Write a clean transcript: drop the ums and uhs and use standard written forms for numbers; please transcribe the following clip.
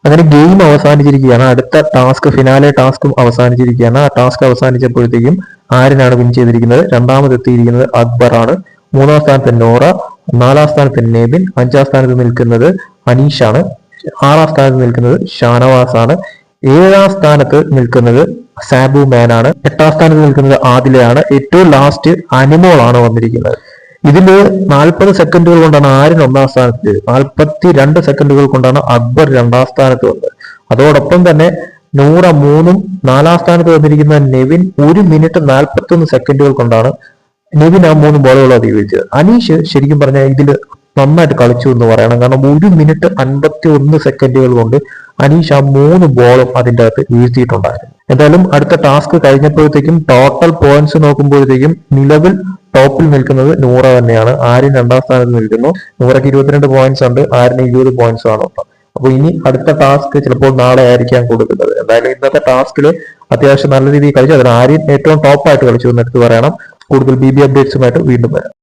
അങ്ങനെ ഗെയിം അവസാനിച്ചിരിക്കുകയാണ്. അടുത്ത task, finale ടാസ്കും അവസാനിച്ചിരിക്കുകയാണ്. ആ ടാസ്ക് അവസാനിച്ചപ്പോഴത്തേക്കും ആര്യനാണ് വിൻ ചെയ്തിരിക്കുന്നത്. രണ്ടാമതെത്തിയിരിക്കുന്നത് അക്ബറാണ്. മൂന്നാം സ്ഥാനത്ത് നോറ, നാലാം സ്ഥാനത്ത് നെബിൻ, അഞ്ചാം സ്ഥാനത്ത് നിൽക്കുന്നത് അനീഷാണ്, ആറാം സ്ഥാനത്ത് നിൽക്കുന്നത് ഷാനവാസ് ആണ്, ഏഴാം സ്ഥാനത്ത് നിൽക്കുന്നത് സാബു മാനാണ്, എട്ടാം സ്ഥാനത്ത് നിൽക്കുന്നത് ആദിലയാണ്, ഏറ്റവും ലാസ്റ്റ് അനിമോൾ ആണ് വന്നിരിക്കുന്നത്. ഇതില് 40 സെക്കൻഡുകൾ കൊണ്ടാണ് ആര്യൻ ഒന്നാം സ്ഥാനത്ത്, 42 സെക്കൻഡുകൾ കൊണ്ടാണ് അക്ബർ രണ്ടാം സ്ഥാനത്ത് വന്നത്. അതോടൊപ്പം തന്നെ നൂറ മൂന്നും, നാലാം സ്ഥാനത്ത് വന്നിരിക്കുന്ന നെവിൻ 1 മിനിറ്റ് 41 സെക്കൻഡുകൾ കൊണ്ടാണ് നെവിൻ ആ 3 ബോളുകൾ അതിജീവിച്ചത്. അനീഷ് ശരിക്കും പറഞ്ഞാൽ ഇതിൽ നന്നായിട്ട് കളിച്ചു എന്ന് പറയണം. കാരണം 1 മിനിറ്റ് 51 സെക്കൻഡുകൾ കൊണ്ട് അനീഷ് ആ 3 ബോളും അതിൻ്റെ അകത്ത് വീഴ്ത്തിയിട്ടുണ്ടായിരുന്നു. എന്തായാലും അടുത്ത ടാസ്ക് കഴിഞ്ഞപ്പോഴത്തേക്കും ടോട്ടൽ പോയിന്റ്സ് നോക്കുമ്പോഴത്തേക്കും നിലവിൽ ടോപ്പിൽ നിൽക്കുന്നത് നൂറ തന്നെയാണ്. ആര്യൻ രണ്ടാം സ്ഥാനത്ത് നിൽക്കുന്നു. നൂറയ്ക്ക് 22 പോയിന്റ്സ് ഉണ്ട്, ആര്യന് 20 പോയിന്റ്സ് ആണ്. അപ്പൊ ഇനി അടുത്ത ടാസ്ക് ചിലപ്പോൾ നാളെ ആയിരിക്കാം കൊടുക്കുന്നത്. എന്തായാലും ഇന്നത്തെ ടാസ്കിൽ അത്യാവശ്യം നല്ല രീതിയിൽ കളിച്ചു. അതിൽ ആര്യൻ ഏറ്റവും ടോപ്പായിട്ട് കളിച്ചു എന്ന് എടുത്ത് പറയണം. കൂടുതൽ BB അപ്ഡേറ്റ്സുമായിട്ട് വീണ്ടും വരാം.